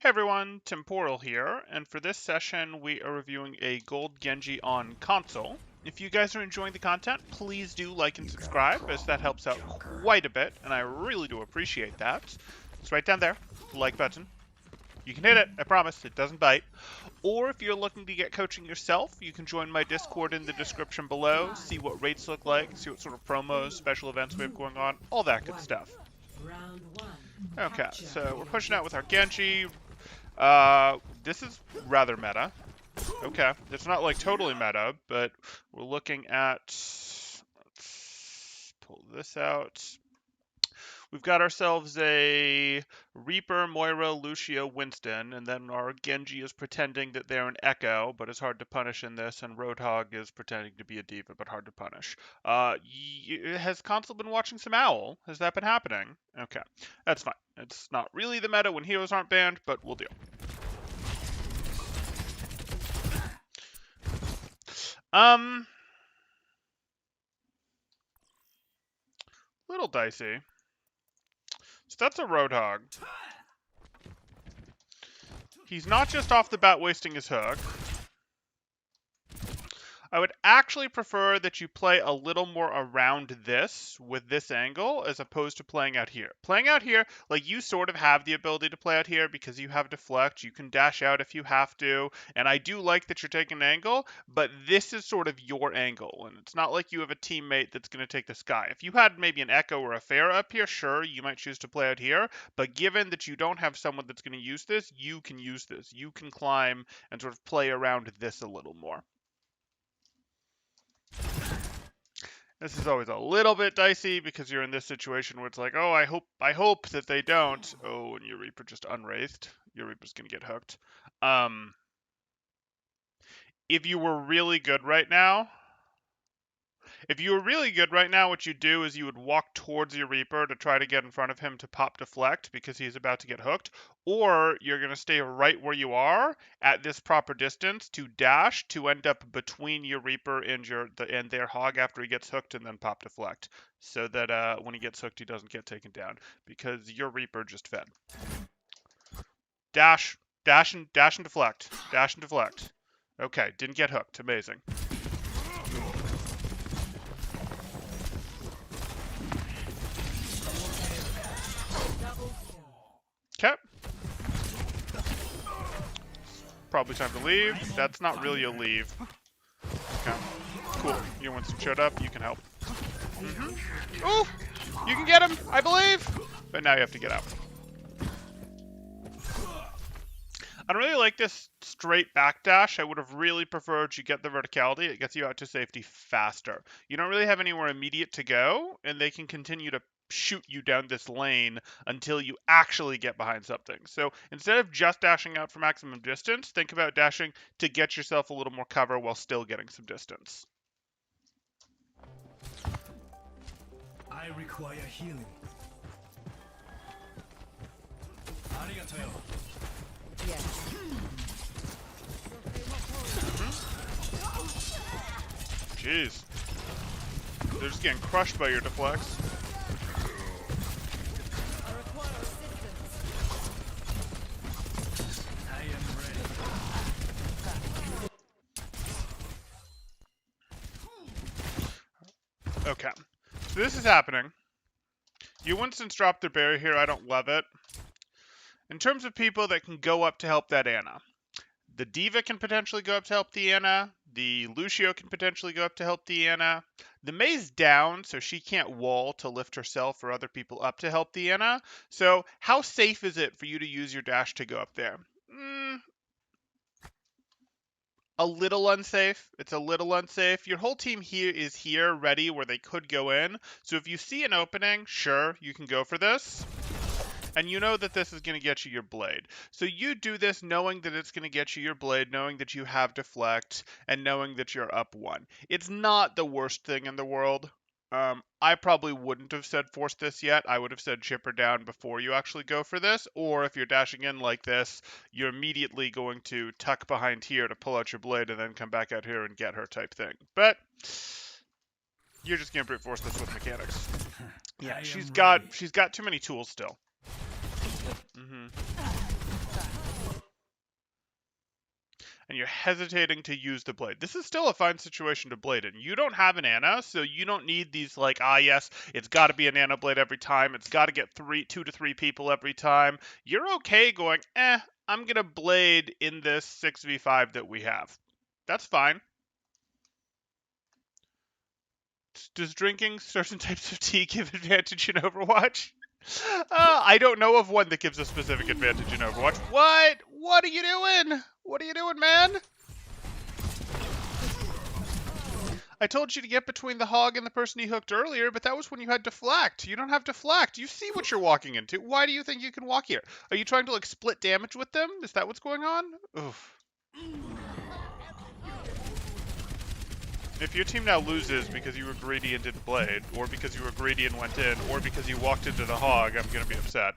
Hey everyone, Temporal here, and for this session we are reviewing a gold Genji on console. If you guys are enjoying the content, please do like and subscribe, as that helps out quite a bit, and I really do appreciate that. It's right down there, the like button. You can hit it, I promise, it doesn't bite. Or if you're looking to get coaching yourself, you can join my Discord in the description below, see what rates look like, see what sort of promos, special events we have going on, all that good stuff. Okay, so we're pushing out with our Genji. This is rather meta. Okay, it's not like totally meta, but we're looking at, let's pull this out. We've got ourselves a Reaper, Moira, Lucio, Winston, and then our Genji is pretending that they're an Echo, but is hard to punish in this, and Roadhog is pretending to be a Diva, but hard to punish. Has Console been watching some Owl? Has that been happening? Okay, that's fine. It's not really the meta when heroes aren't banned, but we'll deal. Little dicey. So that's a Roadhog. He's not just off the bat wasting his hook. I would actually prefer that you play a little more around this with this angle as opposed to playing out here. Playing out here, like you sort of have the ability to play out here because you have deflect, you can dash out if you have to, and I do like that you're taking an angle, but this is sort of your angle, and it's not like you have a teammate that's going to take the sky. If you had maybe an Echo or a Pharah up here, sure, you might choose to play out here, but given that you don't have someone that's going to use this, you can use this. You can climb and sort of play around this a little more. This is always a little bit dicey because you're in this situation where it's like, oh, I hope that they don't. Oh, and your Reaper just unwraithed. Your Reaper's gonna get hooked. If you were really good right now, what you'd do is you would walk towards your Reaper to try to get in front of him to pop deflect because he's about to get hooked, or you're going to stay right where you are at this proper distance to dash to end up between your Reaper and their hog after he gets hooked and then pop deflect so that when he gets hooked he doesn't get taken down because your Reaper just fed. Dash and deflect. Dash and deflect. Okay, didn't get hooked. Amazing. Okay. Probably time to leave. That's not really a leave. Okay. Cool. Your Winston showed up. You can help. Ooh! You can get him, I believe! But now you have to get out. I don't really like this straight backdash. I would have really preferred you get the verticality. It gets you out to safety faster. You don't really have anywhere immediate to go, and they can continue to shoot you down this lane until you actually get behind something. So instead of just dashing out for maximum distance, think about dashing to get yourself a little more cover while still getting some distance. I require healing. Arigato. Yes. Jeez. They're just getting crushed by your deflects. I am ready. Okay. So this is happening. You Winston's dropped their barrier here. I don't love it. In terms of people that can go up to help that Ana, the Diva can potentially go up to help the Ana. The Lucio can potentially go up to help the Ana. The May's down, so she can't wall to lift herself or other people up to help the Ana. So how safe is it for you to use your dash to go up there? A little unsafe. It's a little unsafe. Your whole team here is here ready where they could go in. So if you see an opening, sure, you can go for this. And you know that this is going to get you your blade. So you do this knowing that it's going to get you your blade, knowing that you have deflect, and knowing that you're up one. It's not the worst thing in the world. I probably wouldn't have said force this yet. I would have said chip her down before you actually go for this. Or if you're dashing in like this, you're immediately going to tuck behind here to pull out your blade and then come back out here and get her type thing. But you're just going to brute force this with mechanics. Yeah, she's got too many tools still. and you're hesitating to use the blade. This is still a fine situation to blade in. You don't have an Ana, so you don't need these like, yes, it's got to be an Ana blade every time. It's got to get 2 to 3 people every time. You're okay going, I'm going to blade in this 6v5 that we have. That's fine. Does drinking certain types of tea give advantage in Overwatch? I don't know of one that gives a specific advantage in Overwatch. What? What are you doing? What are you doing, man? I told you to get between the hog and the person you hooked earlier, but that was when you had deflect. You don't have deflect. You see what you're walking into. Why do you think you can walk here? Are you trying to, like, split damage with them? Is that what's going on? Oof. If your team now loses because you were greedy and didn't blade, or because you were greedy and went in, or because you walked into the hog, I'm gonna be upset.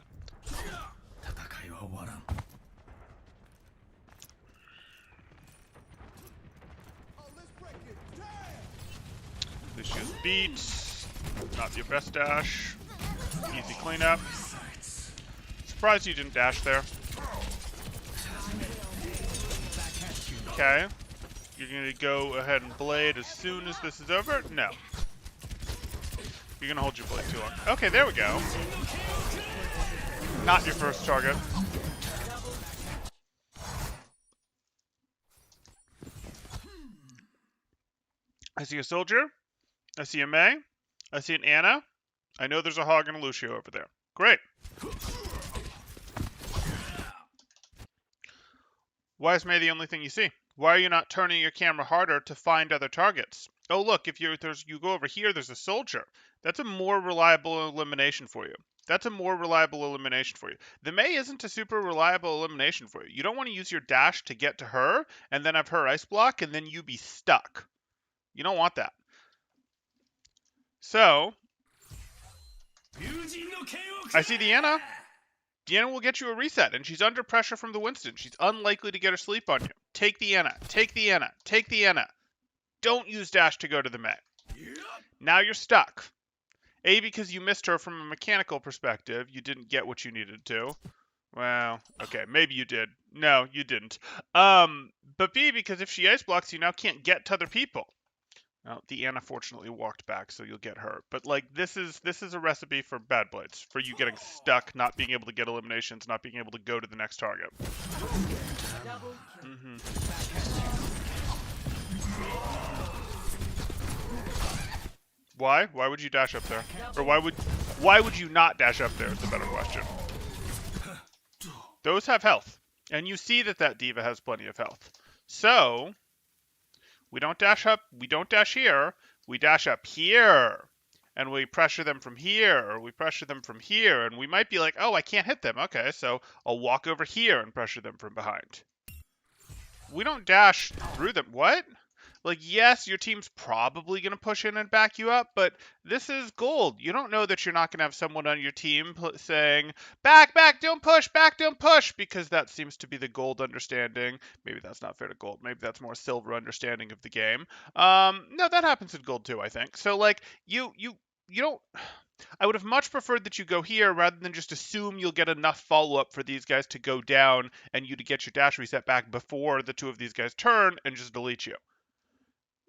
Lucius beat. Not your best dash. Easy cleanup. Surprised you didn't dash there. Okay. You're gonna go ahead and blade as soon as this is over? No. You're gonna hold your blade too long. Okay, there we go. Not your first target. I see a soldier. I see a Mei. I see an Ana. I know there's a hog and a Lucio over there. Great. Why is Mei the only thing you see? Why are you not turning your camera harder to find other targets? Oh, look, if you go over here, there's a soldier. That's a more reliable elimination for you. That's a more reliable elimination for you. The Mei isn't a super reliable elimination for you. You don't want to use your dash to get to her, and then have her ice block, and then you be stuck. You don't want that. So, I see the Ana. Deanna will get you a reset, and she's under pressure from the Winston. She's unlikely to get her sleep on you. Take the Ana. Take the Ana. Take the Ana. Don't use dash to go to the Mei. Now you're stuck. A, because you missed her from a mechanical perspective. You didn't get what you needed to. Well, okay, maybe you did. No, you didn't. But B, because if she ice blocks, you now can't get to other people. Well, the Ana fortunately walked back, so you'll get hurt. But like this is a recipe for bad blades, for you getting stuck, not being able to get eliminations, not being able to go to the next target. Why? Why would you dash up there? Or why would you not dash up there is the better question. Those have health. And you see that D.Va has plenty of health. So we don't dash up, we don't dash here, we dash up here. And we pressure them from here, or we pressure them from here, and we might be like, oh, I can't hit them. Okay, so I'll walk over here and pressure them from behind. We don't dash through them. What? Like, yes, your team's probably going to push in and back you up, but this is gold. You don't know that you're not going to have someone on your team saying, back, don't push, because that seems to be the gold understanding. Maybe that's not fair to gold. Maybe that's more silver understanding of the game. No, that happens in gold too, I think. So, like, you don't... I would have much preferred that you go here rather than just assume you'll get enough follow-up for these guys to go down and you to get your dash reset back before the two of these guys turn and just delete you.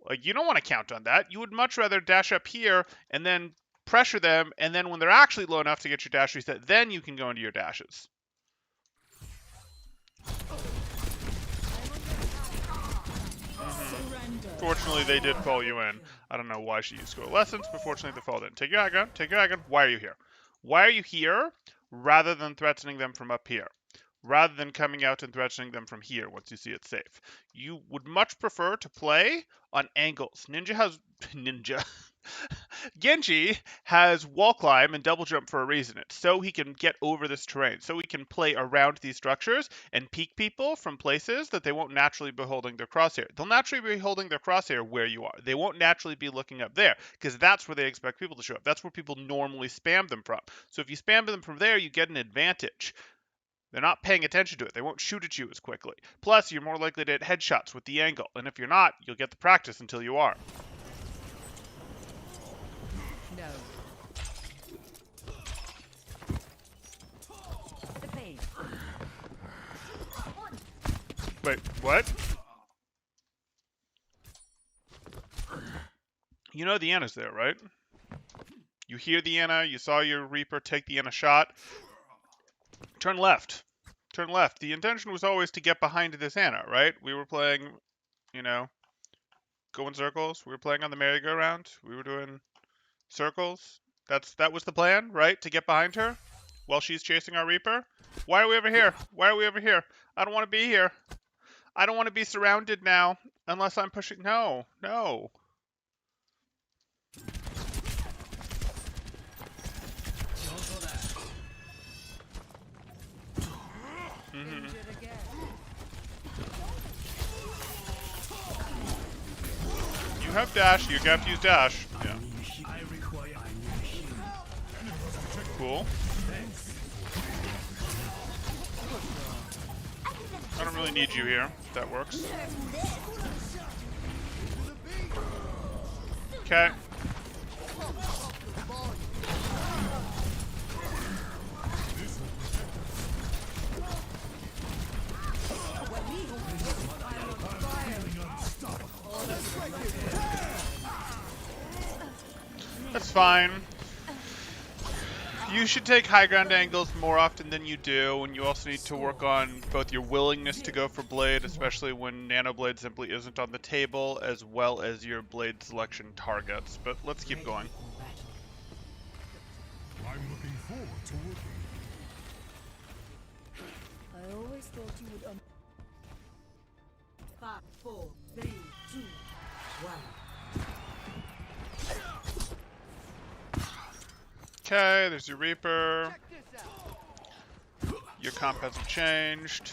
Like, you don't want to count on that. You would much rather dash up here and then pressure them, and then when they're actually low enough to get your dash reset, then you can go into your dashes. Fortunately, they did fall you in. I don't know why she used coalescence, but fortunately they fall in. Take your aggro, take your aggro. Why are you here? Why are you here rather than threatening them from up here? Rather than coming out and threatening them from here once you see it's safe. You would much prefer to play on angles. Genji has wall climb and double jump for a reason. It's so he can get over this terrain, so he can play around these structures and peek people from places that they won't naturally be holding their crosshair. They'll naturally be holding their crosshair where you are. They won't naturally be looking up there, because that's where they expect people to show up. That's where people normally spam them from. So if you spam them from there, you get an advantage. They're not paying attention to it. They won't shoot at you as quickly. Plus, you're more likely to hit headshots with the angle. And if you're not, you'll get the practice until you are. No. The pain. Wait, what? You know the Ana's there, right? You hear the Ana, you saw your Reaper take the Ana shot. Turn left. Turn left. The intention was always to get behind this Ana, right? We were playing, you know, go in circles. We were playing on the merry-go-round. We were doing circles. That was the plan, right? To get behind her while she's chasing our Reaper. Why are we over here? Why are we over here? I don't want to be here. I don't want to be surrounded now unless I'm pushing. No, no. Mm-hmm. You have dash. You have to use dash. Yeah. Cool. I don't really need you here. That works. Okay. That's fine. You should take high ground angles more often than you do, and you also need to work on both your willingness to go for blade, especially when nano blade simply isn't on the table, as well as your blade selection targets. But let's keep going. I'm looking forward to working. I always thought you would 5, 4, 3, 2, 1. Okay, there's your Reaper. Your comp hasn't changed.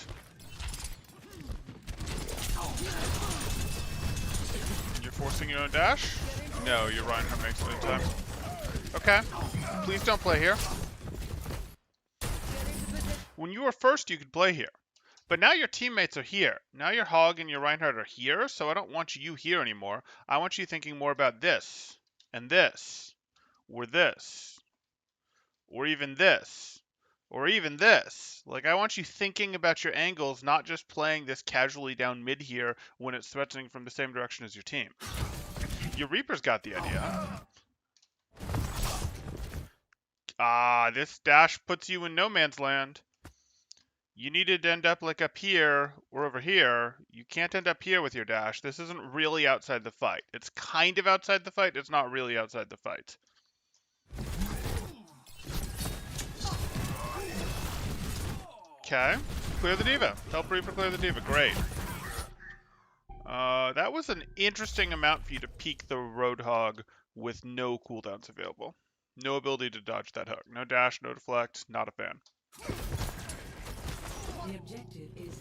You're forcing your own dash? No, your Reinhardt makes it in time. Okay. Please don't play here. When you were first, you could play here. But now your teammates are here. Now your Hog and your Reinhardt are here, so I don't want you here anymore. I want you thinking more about this, and this, or this. Or even this. Or even this. Like, I want you thinking about your angles, not just playing this casually down mid here when it's threatening from the same direction as your team. Your Reaper's got the idea. This dash puts you in no man's land. You needed to end up like up here or over here. You can't end up here with your dash. This isn't really outside the fight. It's kind of outside the fight. It's not really outside the fight. Okay, clear the diva. Help Reaper clear the diva. Great. That was an interesting amount for you to peek the Roadhog with no cooldowns available. No ability to dodge that hook. No dash, no deflect. Not a fan. The objective is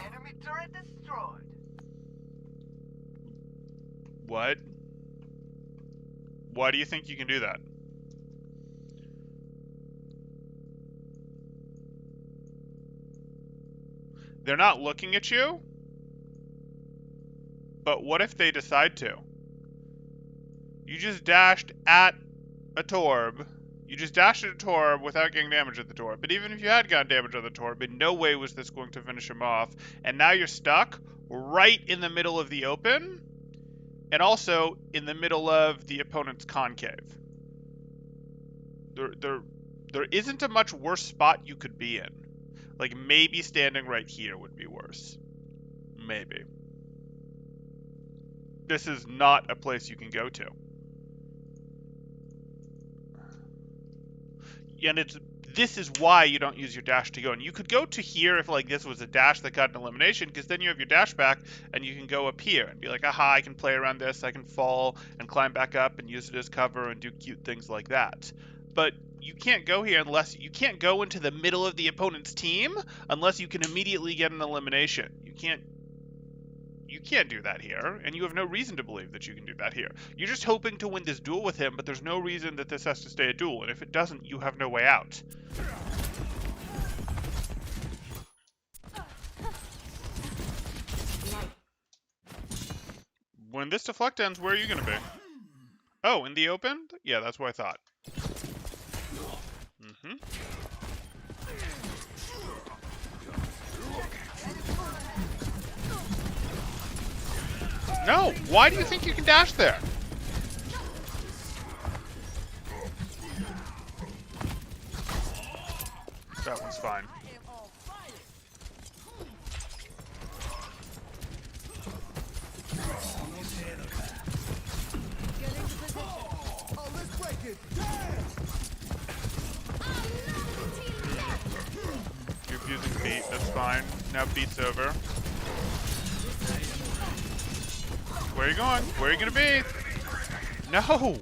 Enemy turret destroyed. What? Why do you think you can do that? They're not looking at you? But what if they decide to? You just dashed at a Torb. You just dashed at a Torb without getting damage at the Torb. But even if you had gotten damage on the Torb, in no way was this going to finish him off. And now you're stuck right in the middle of the open, and also in the middle of the opponent's concave. There isn't a much worse spot you could be in. Like, maybe standing right here would be worse. Maybe. This is not a place you can go to. And this is why you don't use your dash to go. And you could go to here if, like, this was a dash that got an elimination, because then you have your dash back, and you can go up here and be like, aha, I can play around this, I can fall and climb back up and use it as cover and do cute things like that. But you can't go here unless you can't go into the middle of the opponent's team unless you can immediately get an elimination. You can't do that here, and you have no reason to believe that you can do that here. You're just hoping to win this duel with him, but there's no reason that this has to stay a duel, and if it doesn't, you have no way out. When this deflect ends, where are you going to be? Oh, in the open? Yeah, that's what I thought. No! Why do you think you can dash there? That one's fine. You're using beat, that's fine. Now beat's over. Where are you going? Where are you gonna be? No!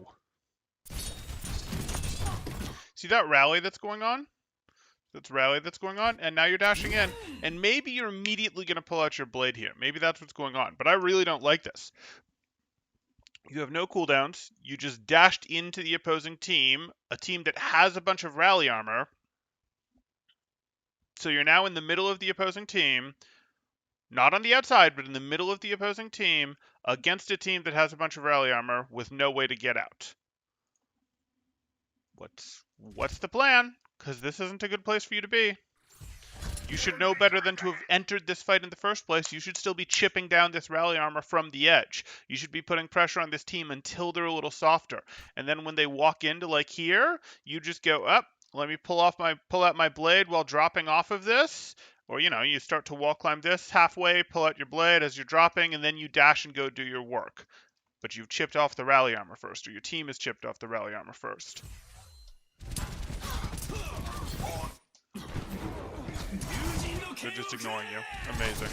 See that rally that's going on? And now you're dashing in, and maybe you're immediately gonna pull out your blade here. Maybe that's what's going on, but I really don't like this. You have no cooldowns. You just dashed into the opposing team, a team that has a bunch of rally armor. So you're now in the middle of the opposing team, not on the outside, but in the middle of the opposing team, against a team that has a bunch of rally armor with no way to get out. What's the plan? Because this isn't a good place for you to be. You should know better than to have entered this fight in the first place. You should still be chipping down this rally armor from the edge. You should be putting pressure on this team until they're a little softer. And then when they walk into like here, you just go up. Let me pull out my blade while dropping off of this. Or, you start to wall climb this halfway, pull out your blade as you're dropping, and then you dash and go do your work. But you've chipped off the rally armor first, or your team has chipped off the rally armor first. They're just ignoring you. Amazing.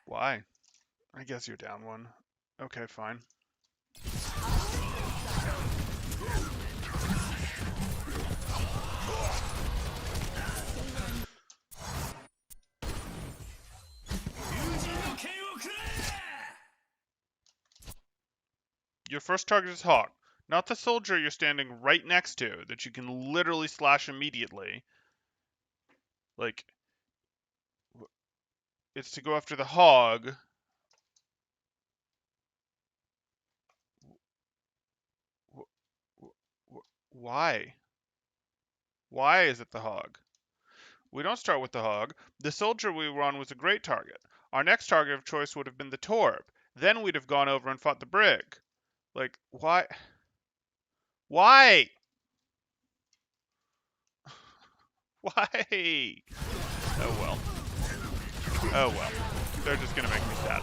Why? I guess you're down one. Okay, fine. Your first target is Hawk. Not the soldier you're standing right next to that you can literally slash immediately. Like, it's to go after the hog. Why? Why is it the hog? We don't start with the hog. The soldier we were on was a great target. Our next target of choice would have been the Torb. Then we'd have gone over and fought the Brig. Like, why? Why? Why? Oh well. Oh well. They're just gonna make me sad.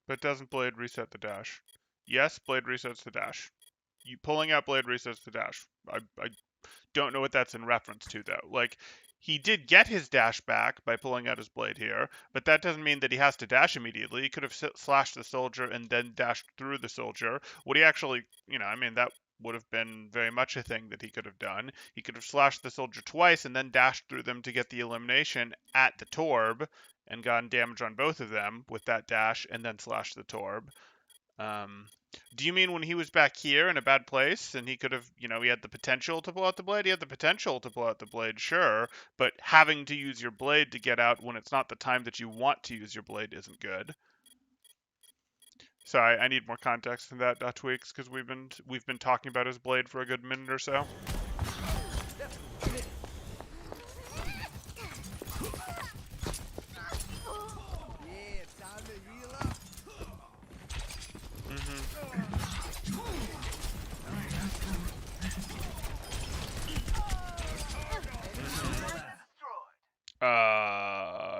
But doesn't blade reset the dash? Yes, blade resets the dash. You pulling out blade resets the dash. I don't know what that's in reference to though. Like, he did get his dash back by pulling out his blade here, but that doesn't mean that he has to dash immediately. He could have slashed the soldier and then dashed through the soldier. Would he actually, that would have been very much a thing that he could have done. He could have slashed the soldier twice and then dashed through them to get the elimination at the Torb and gotten damage on both of them with that dash and then slashed the Torb. Do you mean when he was back here in a bad place and he could have, he had the potential to pull out the blade? He had the potential to pull out the blade, sure, but having to use your blade to get out when it's not the time that you want to use your blade isn't good. Sorry, I need more context than that, Tweaks, because we've been talking about his blade for a good minute or so.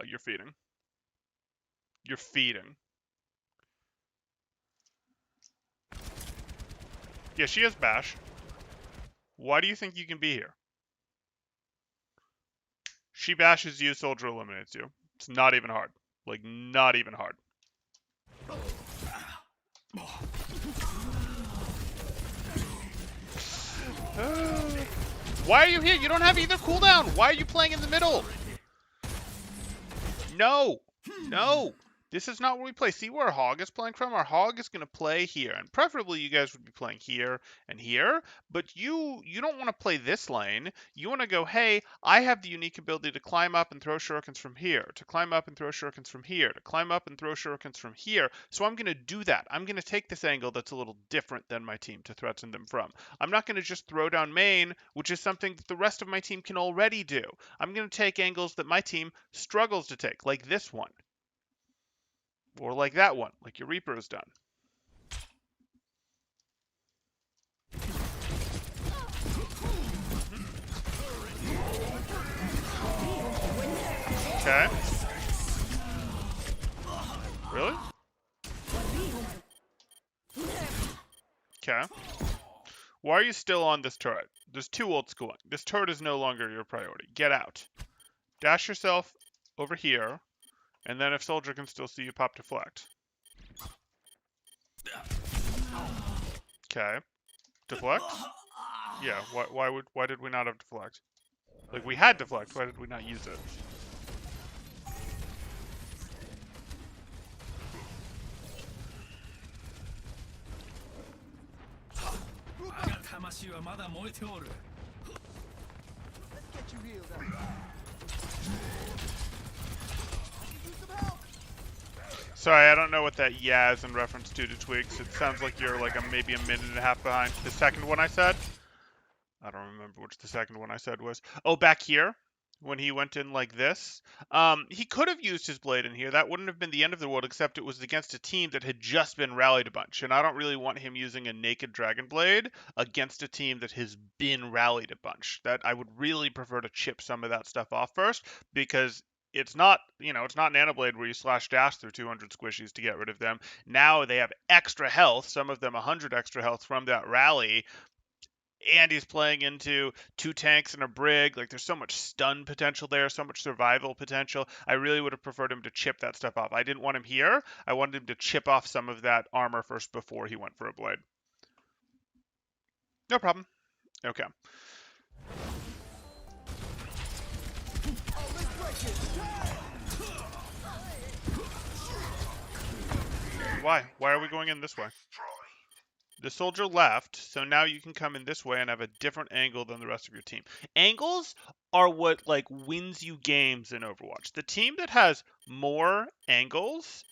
You're feeding. You're feeding. Yeah, she has bash. Why do you think you can be here? She bashes you, soldier eliminates you. It's not even hard. Like, not even hard. Why are you here? You don't have either cooldown. Why are you playing in the middle? No. No. This is not where we play. See where our hog is playing from? Our hog is going to play here, and preferably you guys would be playing here and here, but you don't want to play this lane. You want to go, hey, I have the unique ability to climb up and throw shurikens from here, to climb up and throw shurikens from here, to climb up and throw shurikens from here, so I'm going to do that. I'm going to take this angle that's a little different than my team to threaten them from. I'm not going to just throw down main, which is something that the rest of my team can already do. I'm going to take angles that my team struggles to take, like this one. Or like that one, like your Reaper has done. Okay. Really? Okay. Why are you still on this turret? There's 2 ults going. This turret is no longer your priority. Get out. Dash yourself over here, and then if Soldier can still see you, pop deflect. Okay. Deflect? Yeah, why did we not have deflect? Like, we had deflect, why did we not use it? Sorry, I don't know what that yeah is in reference to Tweaks. It sounds like you're like maybe a minute and a half behind. The second one I said? I don't remember which the second one I said was. Oh, back here? When he went in like this? He could have used his blade in here. That wouldn't have been the end of the world, except it was against a team that had just been rallied a bunch. And I don't really want him using a naked dragon blade against a team that has been rallied a bunch. That I would really prefer to chip some of that stuff off first, because it's not, it's not Nanoblade where you slash dash through 200 squishies to get rid of them. Now they have extra health, some of them 100 extra health from that rally, and he's playing into 2 tanks and a brig. Like, there's so much stun potential there, so much survival potential. I really would have preferred him to chip that stuff off. I didn't want him here. I wanted him to chip off some of that armor first before he went for a blade. No problem. Okay. Why? Why are we going in this way? The soldier left, so now you can come in this way and have a different angle than the rest of your team. Angles are what like wins you games in Overwatch. The team that has more angles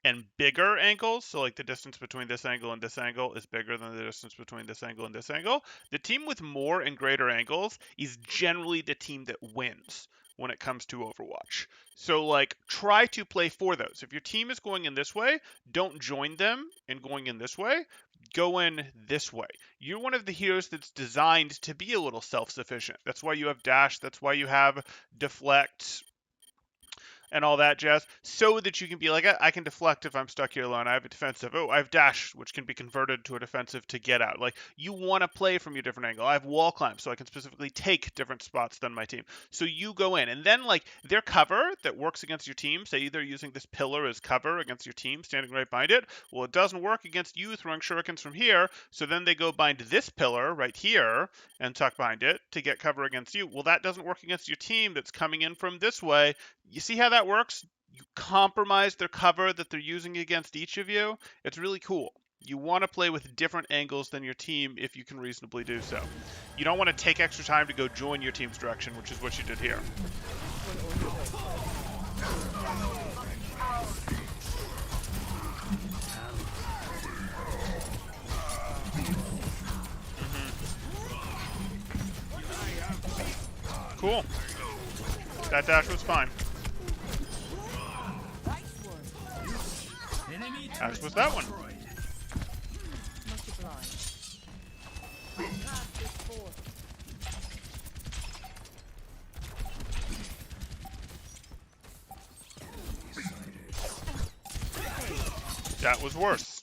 and bigger angles, so like the distance between this angle and this angle is bigger than the distance between this angle and this angle, the team with more and greater angles is generally the team that wins when it comes to Overwatch. So like, try to play for those. If your team is going in this way, don't join them in going in this way. Go in this way. You're one of the heroes that's designed to be a little self-sufficient. That's why you have dash. That's why you have deflect and all that jazz, so that you can be like, I can deflect if I'm stuck here alone. I have a defensive. Oh, I have dash, which can be converted to a defensive to get out. Like, you want to play from your different angle. I have wall climb, so I can specifically take different spots than my team. So you go in, and then like their cover that works against your team, say either using this pillar as cover against your team, standing right behind it. Well, it doesn't work against you throwing shurikens from here, so then they go bind this pillar right here and tuck behind it to get cover against you. Well, that doesn't work against your team that's coming in from this way. You see how that works? You compromise their cover that they're using against each of you. It's really cool. You want to play with different angles than your team if you can reasonably do so. You don't want to take extra time to go join your team's direction, which is what you did here. Cool. That dash was fine. As was that one. That was worse.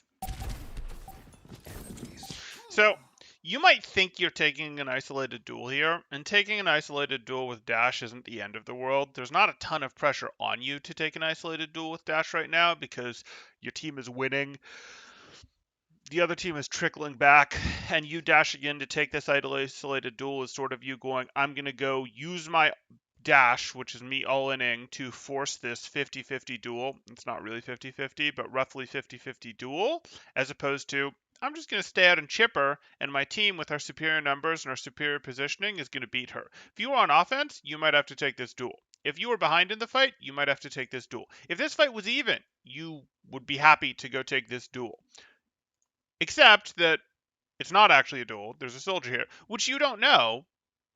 So, you might think you're taking an isolated duel here, and taking an isolated duel with dash isn't the end of the world. There's not a ton of pressure on you to take an isolated duel with dash right now because your team is winning. The other team is trickling back, and you dashing in to take this isolated duel is sort of you going, I'm going to go use my dash, which is me all-inning to force this 50-50 duel. It's not really 50-50, but roughly 50-50 duel, as opposed to I'm just going to stay out and chip her, and my team with our superior numbers and our superior positioning is going to beat her. If you were on offense, you might have to take this duel. If you were behind in the fight, you might have to take this duel. If this fight was even, you would be happy to go take this duel. Except that it's not actually a duel. There's a soldier here, which you don't know.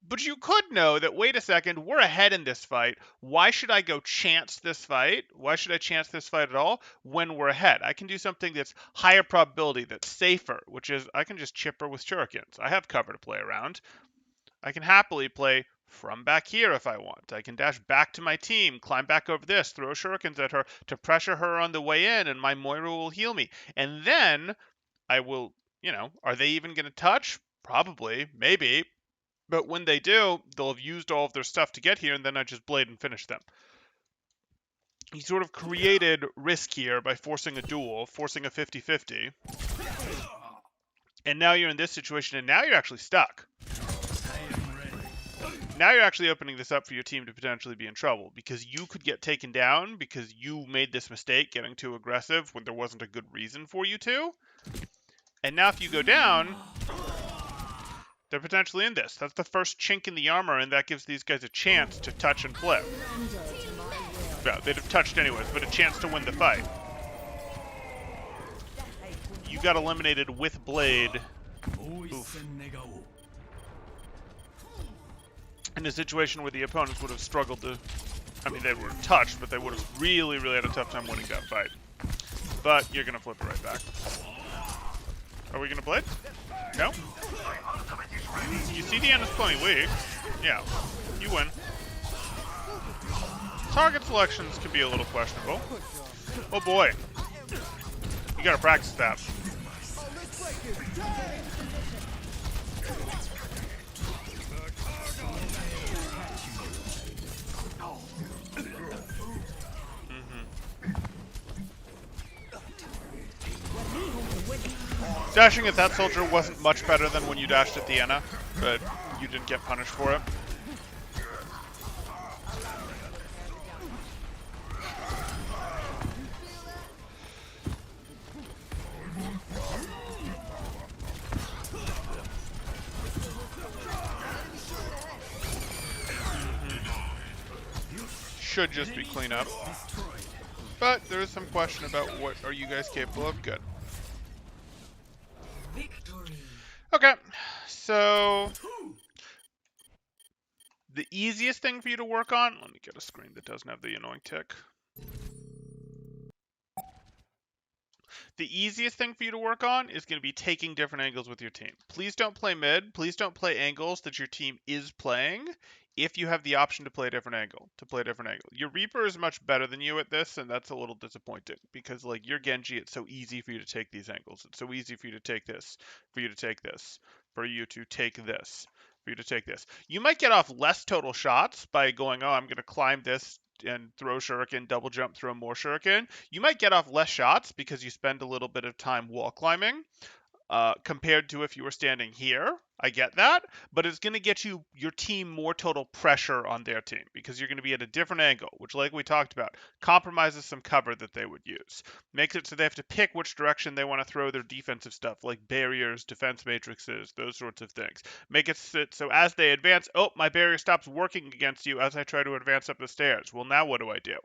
But you could know that, wait a second, we're ahead in this fight. Why should I go chance this fight? Why should I chance this fight at all when we're ahead? I can do something that's higher probability, that's safer, which is I can just chip her with shurikens. I have cover to play around. I can happily play from back here if I want. I can dash back to my team, climb back over this, throw shurikens at her to pressure her on the way in, and my Moira will heal me. And then I will, are they even going to touch? Probably, maybe. But when they do, they'll have used all of their stuff to get here, and then I just blade and finish them. He sort of created risk here by forcing a duel, forcing a 50-50. And now you're in this situation, and now you're actually stuck. Now you're actually opening this up for your team to potentially be in trouble, because you could get taken down because you made this mistake getting too aggressive when there wasn't a good reason for you to. And now if you go down, they're potentially in this. That's the first chink in the armor, and that gives these guys a chance to touch and flip. Yeah, they'd have touched anyways, but a chance to win the fight. You got eliminated with blade. Oof. In a situation where the opponents would have struggled to... I mean, they were touched, but they would have really, really had a tough time winning that fight. But you're going to flip it right back. Are we going to blade? No? You see the end is plenty weak. Yeah, you win. Target selections can be a little questionable. Oh boy. You gotta practice that. Dashing at that soldier wasn't much better than when you dashed at Deanna, but you didn't get punished for it. Should just be cleanup. But there is some question about what are you guys capable of. Good. Okay, so the easiest thing for you to work on, let me get a screen that doesn't have the annoying tick. The easiest thing for you to work on is going to be taking different angles with your team. Please don't play mid. Please don't play angles that your team is playing if you have the option to play a different angle, Your Reaper is much better than you at this, and that's a little disappointing because, like, your Genji, it's so easy for you to take these angles. It's so easy for you to take this, for you to take this, for you to take this, for you to take this. You might get off less total shots by going, oh, I'm going to climb this and throw shuriken, double jump, throw more shuriken. You might get off less shots because you spend a little bit of time wall climbing. Compared to if you were standing here. I get that, but it's going to get your team more total pressure on their team because you're going to be at a different angle, which, like we talked about, compromises some cover that they would use. Makes it so they have to pick which direction they want to throw their defensive stuff, like barriers, defense matrices, those sorts of things. Make it so as they advance, oh, my barrier stops working against you as I try to advance up the stairs. Well, now what do I do?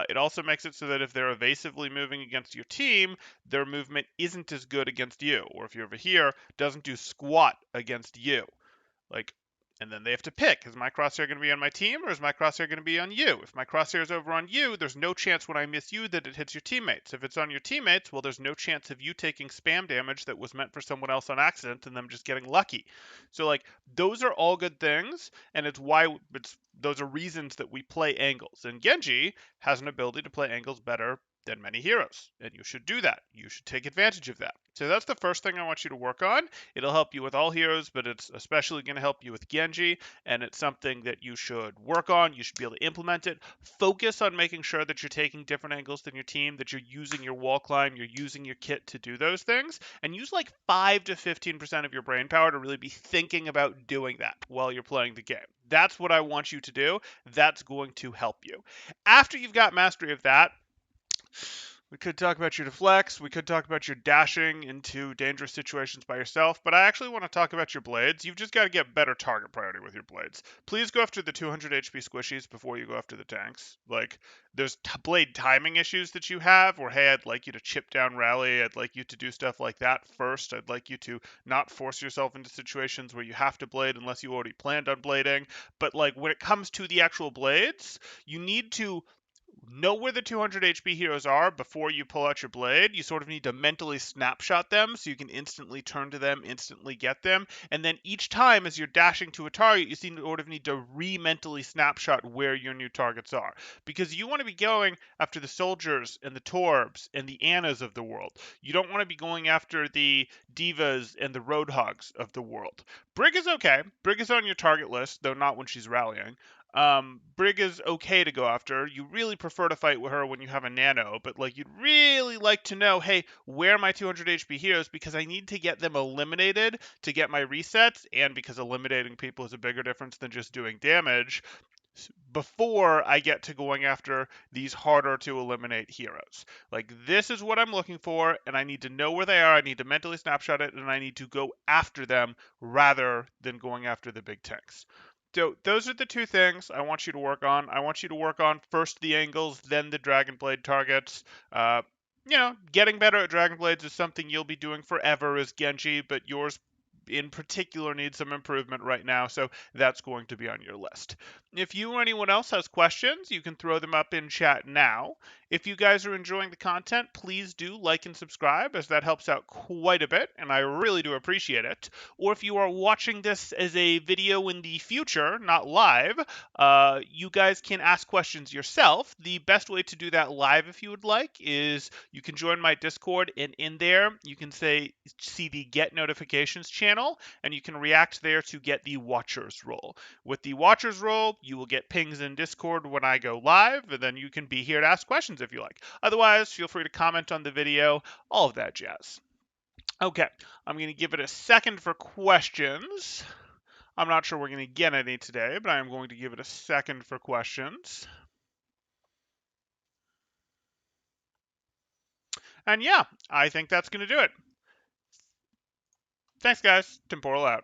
It also makes it so that if they're evasively moving against your team, their movement isn't as good against you. Or if you're over here, doesn't do squat against you. And then they have to pick, is my crosshair going to be on my team or is my crosshair going to be on you? If my crosshair is over on you, there's no chance when I miss you that it hits your teammates. If it's on your teammates, well, there's no chance of you taking spam damage that was meant for someone else on accident and them just getting lucky. So, those are all good things, and those are reasons that we play angles. And Genji has an ability to play angles better than many heroes, and you should do that. You should take advantage of that. So that's the first thing I want you to work on. It'll help you with all heroes, but it's especially going to help you with Genji, and it's something that you should work on. You should be able to implement it. Focus on making sure that you're taking different angles than your team, that you're using your wall climb, you're using your kit to do those things, and use like 5 to 15% of your brain power to really be thinking about doing that while you're playing the game. That's what I want you to do. That's going to help you. After you've got mastery of that, we could talk about your deflects. We could talk about your dashing into dangerous situations by yourself. But I actually want to talk about your blades. You've just got to get better target priority with your blades. Please go after the 200 HP squishies before you go after the tanks. Like, there's blade timing issues that you have, or hey, I'd like you to chip down rally. I'd like you to do stuff like that first. I'd like you to not force yourself into situations where you have to blade unless you already planned on blading. But like when it comes to the actual blades, you need to know where the 200 HP heroes are before you pull out your blade. You sort of need to mentally snapshot them so you can instantly turn to them, instantly get them. And then each time as you're dashing to a target, you sort of need to re-mentally snapshot where your new targets are. Because you want to be going after the soldiers and the Torbs and the Annas of the world. You don't want to be going after the Divas and the Roadhogs of the world. Brig is okay. Brig is on your target list, though not when she's rallying. Brig is okay to go after. You really prefer to fight with her when you have a nano, but like you'd really like to know, hey, where are my 200 HP heroes? Because I need to get them eliminated to get my resets, and because eliminating people is a bigger difference than just doing damage, before I get to going after these harder to eliminate heroes. Like, this is what I'm looking for, and I need to know where they are. I need to mentally snapshot it, and I need to go after them rather than going after the big tanks. So those are the two things I want you to work on. I want you to work on first the angles, then the Dragon Blade targets. Getting better at Dragon Blades is something you'll be doing forever as Genji, but yours in particular needs some improvement right now, so that's going to be on your list. If you or anyone else has questions, you can throw them up in chat now. If you guys are enjoying the content, please do like and subscribe, as that helps out quite a bit, and I really do appreciate it. Or if you are watching this as a video in the future, not live, you guys can ask questions yourself. The best way to do that live, if you would like, is you can join my Discord, and in there you can see the Get Notifications channel, and you can react there to get the Watchers role. With the Watchers role, you will get pings in Discord when I go live, and then you can be here to ask questions if you like. Otherwise, feel free to comment on the video, all of that jazz. Okay, I'm going to give it a second for questions. I'm not sure we're going to get any today, but I'm going to give it a second for questions. And yeah, I think that's going to do it. Thanks, guys. Temporal out.